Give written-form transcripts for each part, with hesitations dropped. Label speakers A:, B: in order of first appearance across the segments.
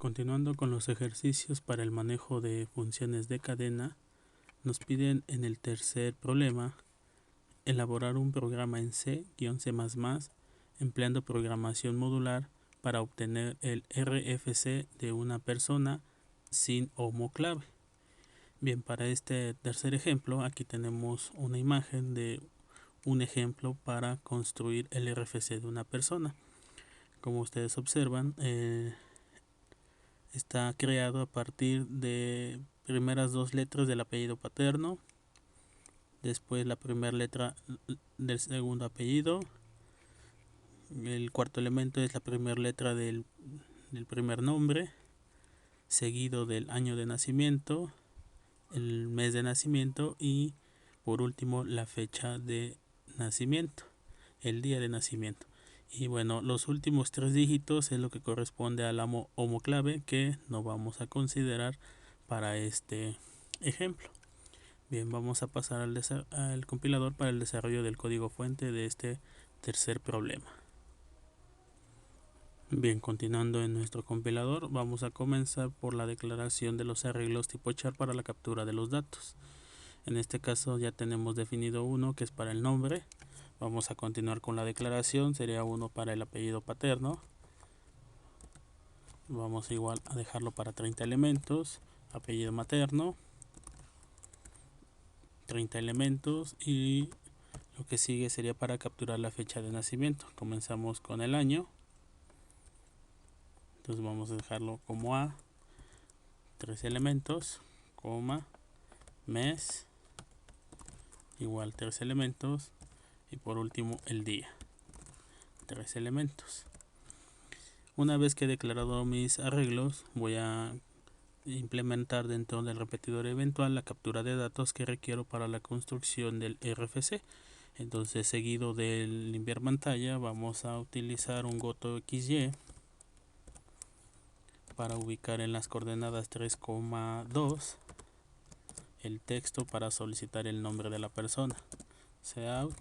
A: Continuando con los ejercicios para el manejo de funciones de cadena, nos piden en el tercer problema elaborar un programa en C++, empleando programación modular para obtener el RFC de una persona sin homoclave. Bien, para este tercer ejemplo, aquí tenemos una imagen de un ejemplo para construir el RFC de una persona. Como ustedes observan, está creado a partir de primeras dos letras del apellido paterno, después la primera letra del segundo apellido, el cuarto elemento es la primera letra del primer nombre, seguido del año de nacimiento, el mes de nacimiento y por último la fecha de nacimiento, el día de nacimiento. Y bueno, los últimos tres dígitos es lo que corresponde a la homoclave que no vamos a considerar para este ejemplo. Bien, vamos a pasar al compilador para el desarrollo del código fuente de este tercer problema. Bien, continuando en nuestro compilador, vamos a comenzar por la declaración de los arreglos tipo char para la captura de los datos. En este caso ya tenemos definido uno que es para el nombre. Vamos a continuar con la declaración, sería uno para el apellido paterno. Vamos igual a dejarlo para 30 elementos, apellido materno, 30 elementos y lo que sigue sería para capturar la fecha de nacimiento. Comenzamos con el año, entonces vamos a dejarlo como A, 3 elementos, coma, mes, igual 3 elementos y por último el día, 3 elementos. Una vez que he declarado mis arreglos, voy a implementar dentro del repetidor eventual la captura de datos que requiero para la construcción del RFC. Entonces, seguido del limpiar pantalla, vamos a utilizar un goto.xy para ubicar en las coordenadas 3,2 el texto para solicitar el nombre de la persona. Cout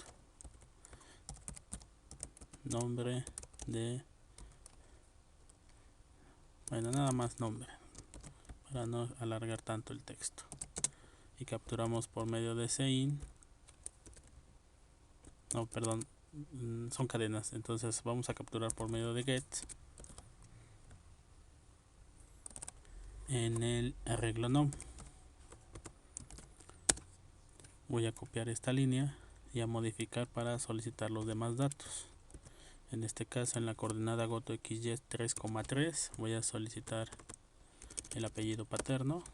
A: nombre de, bueno, nada más nombre para no alargar tanto el texto, y capturamos por medio de sein. No, perdón, son cadenas, entonces vamos a capturar por medio de get en el arreglo nom. Voy a copiar esta línea y a modificar para solicitar los demás datos. En este caso, en la coordenada goto.xy 3,3 voy a solicitar el apellido paterno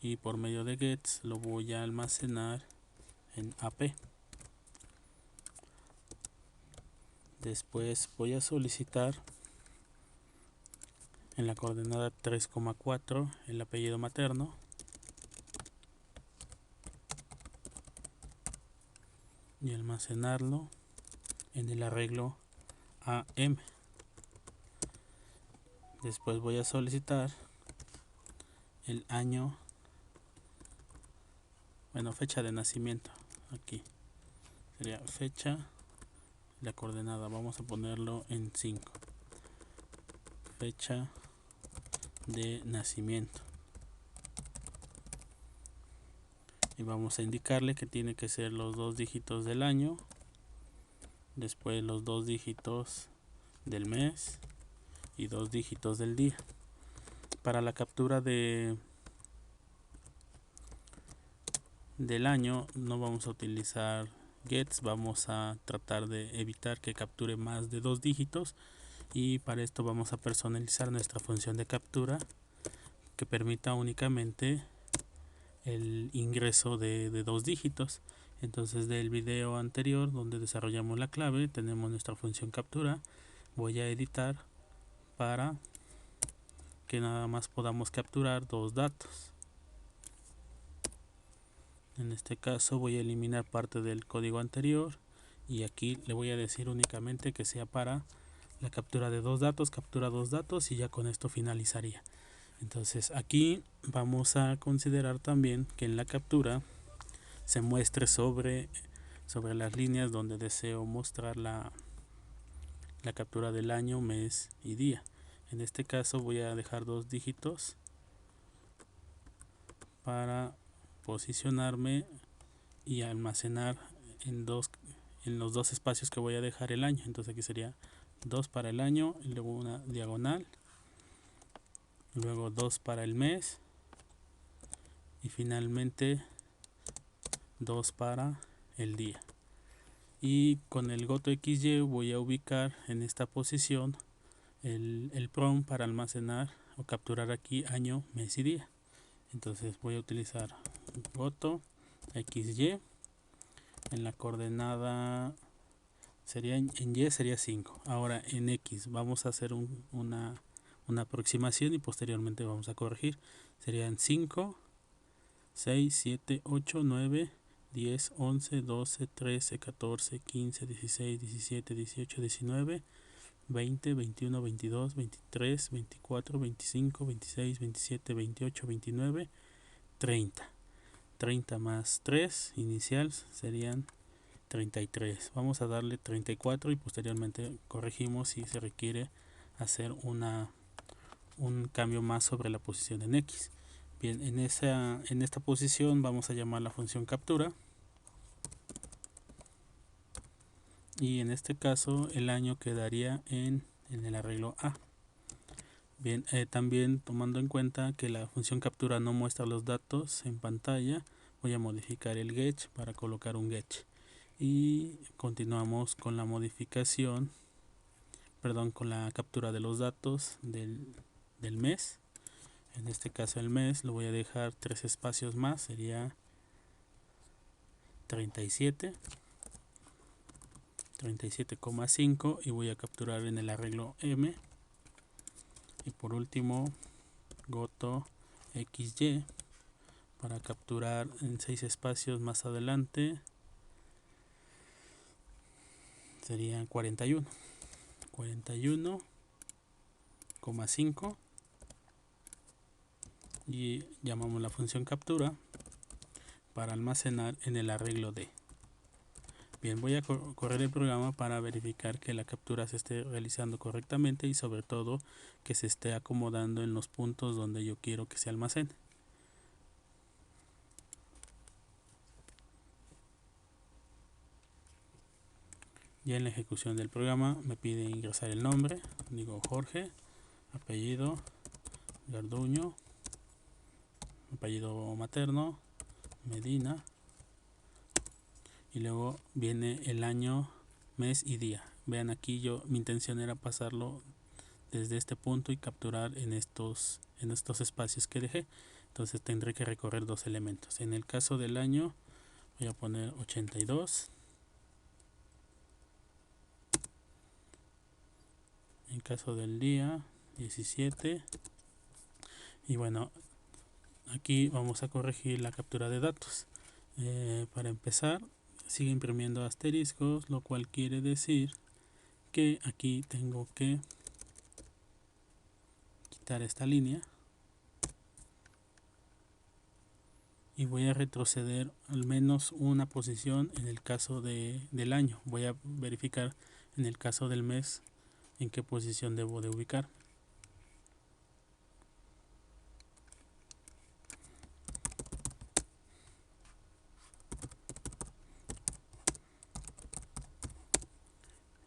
A: y por medio de gets lo voy a almacenar en AP. Después voy a solicitar en la coordenada 3,4 el apellido materno y almacenarlo en el arreglo AM. Después voy a solicitar el año, bueno, fecha de nacimiento. Aquí sería fecha, la coordenada vamos a ponerlo en 5, fecha de nacimiento, y vamos a indicarle que tiene que ser los 2 dígitos del año, después los 2 dígitos del mes y 2 dígitos del día. Para la captura del año no vamos a utilizar gets, vamos a tratar de evitar que capture más de 2 dígitos, y para esto vamos a personalizar nuestra función de captura que permita únicamente el ingreso de 2 dígitos. Entonces, del video anterior donde desarrollamos la clave, tenemos nuestra función captura. Voy a editar para que nada más podamos capturar 2 datos. En este caso voy a eliminar parte del código anterior y aquí le voy a decir únicamente que sea para la captura de 2 datos, captura 2 datos, y ya con esto finalizaría. Entonces aquí vamos a considerar también que en la captura se muestre sobre las líneas donde deseo mostrar la la captura del año, mes y día. En este caso voy a dejar 2 dígitos para posicionarme y almacenar en los dos espacios que voy a dejar el año. Entonces aquí sería 2 para el año y luego una diagonal, luego 2 para el mes y finalmente 2 para el día. Y con el goto XY voy a ubicar en esta posición el prompt para almacenar o capturar aquí año, mes y día. Entonces voy a utilizar goto XY. En la coordenada sería en Y sería 5. Ahora en X vamos a hacer una aproximación y posteriormente vamos a corregir. Serían 5, 6, 7, 8, 9, 10, 11, 12, 13, 14, 15, 16, 17, 18, 19, 20, 21, 22, 23, 24, 25, 26, 27, 28, 29, 30. 30 más 3 inicial serían 33. Vamos a darle 34 y posteriormente corregimos si se requiere hacer un cambio más sobre la posición en X. Bien, en esta posición vamos a llamar la función captura y en este caso el año quedaría en el arreglo A. Bien, también tomando en cuenta que la función captura no muestra los datos en pantalla, voy a modificar el get para colocar un get y continuamos con la modificación, con la captura de los datos del mes. En este caso el mes lo voy a dejar 3 espacios más, sería 37, 37,5 y voy a capturar en el arreglo M. Y por último goto XY para capturar en 6 espacios más adelante, serían 41,5 y llamamos la función captura para almacenar en el arreglo D. Bien, voy a correr el programa para verificar que la captura se esté realizando correctamente y sobre todo que se esté acomodando en los puntos donde yo quiero que se almacene. Ya en la ejecución del programa me pide ingresar el nombre, digo Jorge, apellido Garduño, apellido materno Medina y luego viene el año, mes y día. Vean aquí mi intención era pasarlo desde este punto y capturar en estos espacios que dejé. Entonces tendré que recorrer 2 elementos. En el caso del año voy a poner 82. En caso del día 17. Y bueno, aquí vamos a corregir la captura de datos. Para empezar, sigue imprimiendo asteriscos, lo cual quiere decir que aquí tengo que quitar esta línea y voy a retroceder al menos una posición en el caso del año. Voy a verificar en el caso del mes en qué posición debo de ubicar.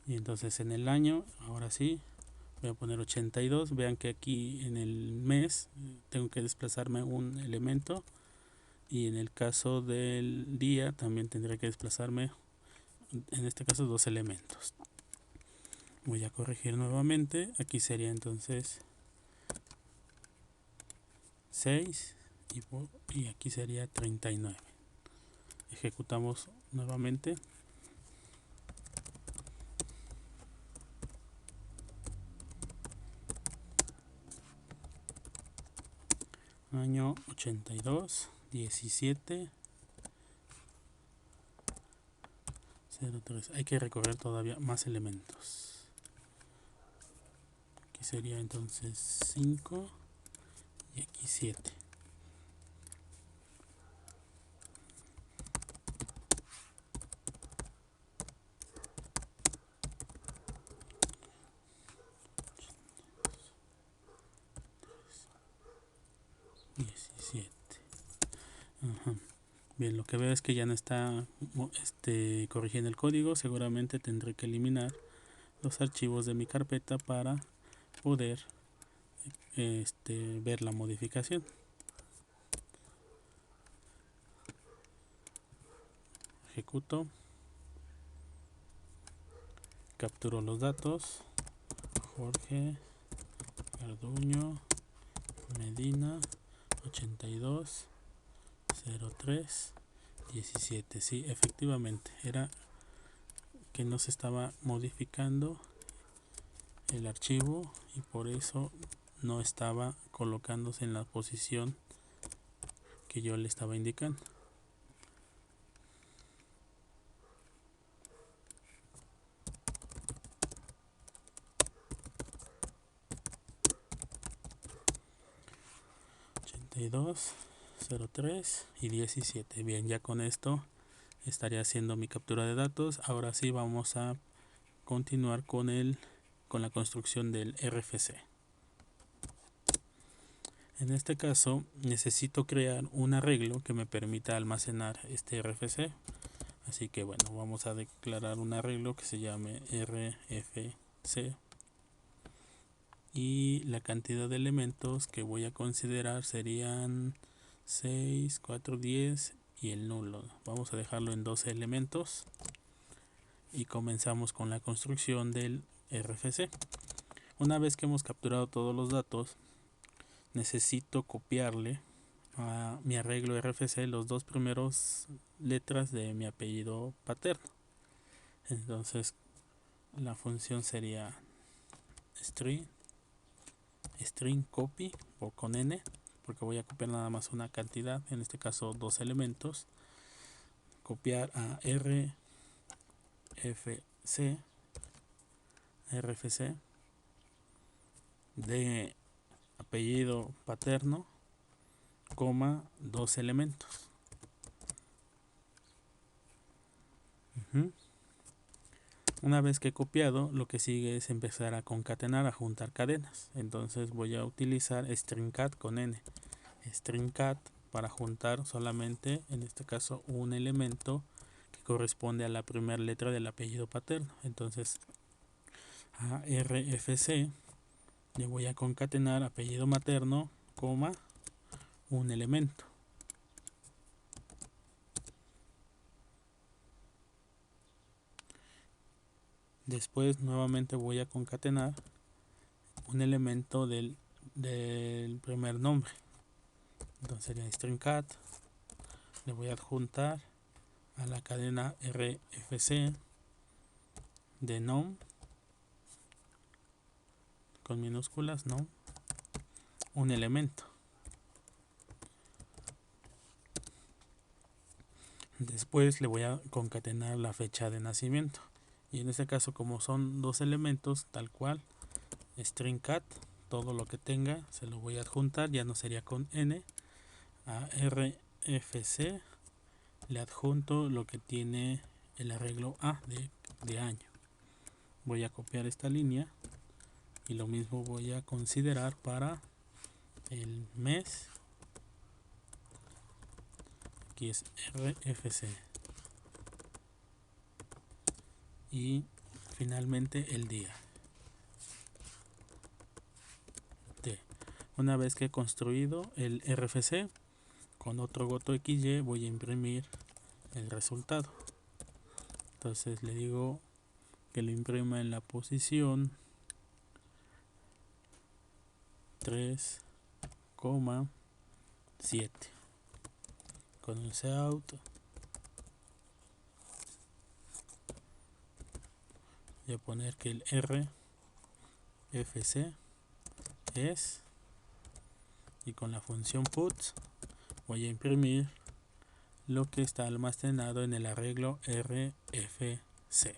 A: Y entonces en el año, ahora sí, voy a poner 82. Vean que aquí en el mes tengo que desplazarme un elemento. Y en el caso del día también tendré que desplazarme, en este caso, 2 elementos. Voy a corregir nuevamente. Aquí sería entonces 6 y aquí sería 39. Ejecutamos nuevamente. Año 82, 17, 03. Hay que recorrer todavía más elementos. Aquí sería entonces 5 y aquí 7. 17. Ajá. Bien, lo que veo es que ya no está corrigiendo el código. Seguramente tendré que eliminar los archivos de mi carpeta para poder ver la modificación. Ejecuto, capturo los datos: Jorge Garduño Medina 82 03 17. Sí, efectivamente era que no se estaba modificando el archivo y por eso no estaba colocándose en la posición que yo le estaba indicando. ...82, 03 y 17. Bien, ya con esto estaría haciendo mi captura de datos. Ahora sí vamos a continuar con la construcción del RFC. En este caso necesito crear un arreglo que me permita almacenar este RFC. Así que bueno, vamos a declarar un arreglo que se llame RFC. Y la cantidad de elementos que voy a considerar serían 6, 4, 10 y el nulo. Vamos a dejarlo en 12 elementos. Y comenzamos con la construcción del RFC. Una vez que hemos capturado todos los datos, necesito copiarle a mi arreglo RFC los dos primeros letras de mi apellido paterno. Entonces la función sería string copy o con n, porque voy a copiar nada más una cantidad, en este caso dos elementos. Copiar a RFC de apellido paterno, coma, dos elementos. Una vez que he copiado, lo que sigue es empezar a concatenar, a juntar cadenas. Entonces voy a utilizar stringcat con n. Stringcat para juntar solamente, en este caso, un elemento que corresponde a la primera letra del apellido paterno. Entonces a RFC le voy a concatenar apellido materno, coma, un elemento. Después nuevamente voy a concatenar un elemento del primer nombre. Entonces sería stringcat. Le voy a adjuntar a la cadena RFC de nom, con minúsculas, nom, un elemento. Después le voy a concatenar la fecha de nacimiento. Y en este caso, como son dos elementos, tal cual, stringcat, todo lo que tenga se lo voy a adjuntar, ya no sería con n. A RFC le adjunto lo que tiene el arreglo A de año. Voy a copiar esta línea y lo mismo voy a considerar para el mes. Aquí es RFC. Y finalmente el día. Una vez que he construido el RFC, con otro goto XY voy a imprimir el resultado. Entonces le digo que lo imprima en la posición 3,7 con el cout. Voy a poner que el RFC es, y con la función puts voy a imprimir lo que está almacenado en el arreglo RFC.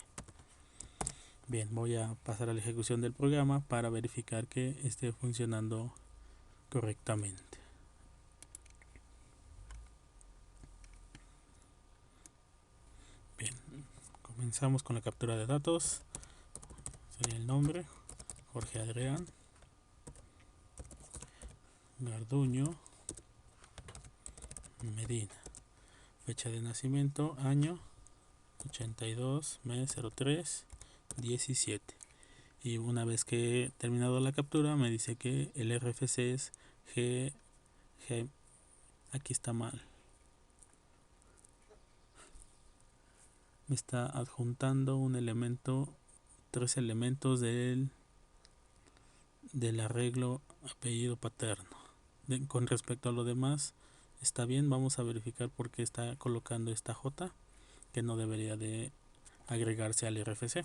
A: Bien, voy a pasar a la ejecución del programa para verificar que esté funcionando correctamente. Bien, comenzamos con la captura de datos. Sería el nombre, Jorge Adrián Garduño Medina. Fecha de nacimiento, año 82, mes 03, 17. Y una vez que he terminado la captura me dice que el RFC es G. Aquí está mal. Me está adjuntando un elemento, 3 elementos del arreglo apellido paterno. Con respecto a lo demás, está bien. Vamos a verificar por qué está colocando esta J, que no debería de agregarse al RFC.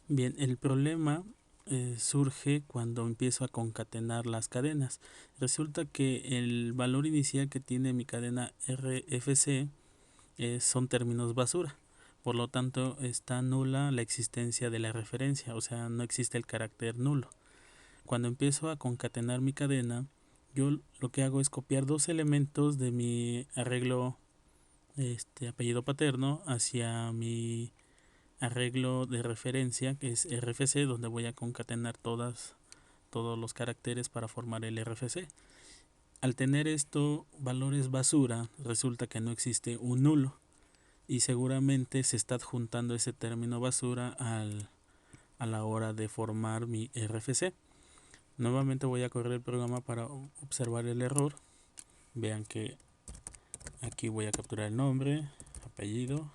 A: Bien, el problema surge cuando empiezo a concatenar las cadenas. Resulta que el valor inicial que tiene mi cadena RFC son términos basura. Por lo tanto, está nula la existencia de la referencia, o sea, no existe el carácter nulo. Cuando empiezo a concatenar mi cadena, yo lo que hago es copiar dos elementos de mi arreglo apellido paterno hacia mi arreglo de referencia, que es RFC, donde voy a concatenar todos los caracteres para formar el RFC. Al tener esto valores basura, resulta que no existe un nulo y seguramente se está adjuntando ese término basura a la hora de formar mi RFC. Nuevamente voy a correr el programa para observar el error. Vean que aquí voy a capturar el nombre, apellido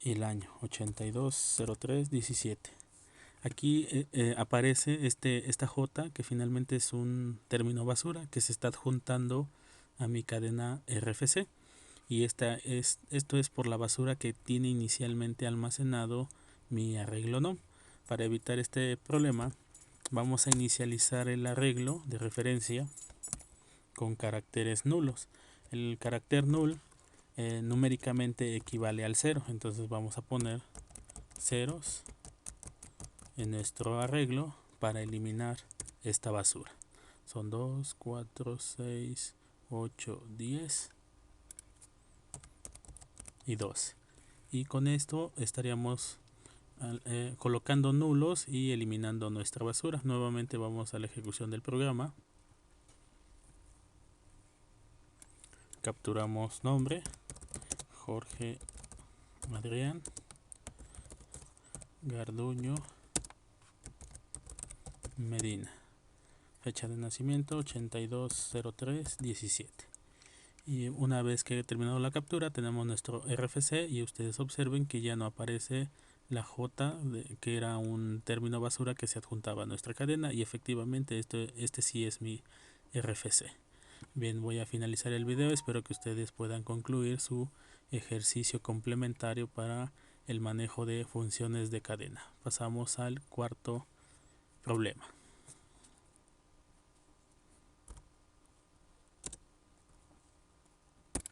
A: y el año 820317. Aquí aparece esta J, que finalmente es un término basura que se está adjuntando a mi cadena RFC, y esto es por la basura que tiene inicialmente almacenado mi arreglo NOM. Para evitar este problema, vamos a inicializar el arreglo de referencia con caracteres nulos. El carácter null numéricamente equivale al 0, entonces vamos a poner ceros en nuestro arreglo para eliminar esta basura. Son 2, 4, 6, 8, 10 y 12. Y con esto estaríamos colocando nulos y eliminando nuestra basura. Nuevamente vamos a la ejecución del programa. Capturamos nombre, Jorge Adrián Garduño Medina. Fecha de nacimiento 820317. Y una vez que he terminado la captura, tenemos nuestro RFC y ustedes observen que ya no aparece la J, que era un término basura que se adjuntaba a nuestra cadena, y efectivamente este sí es mi RFC. Bien, voy a finalizar el video. Espero que ustedes puedan concluir su ejercicio complementario para el manejo de funciones de cadena. Pasamos al cuarto problema.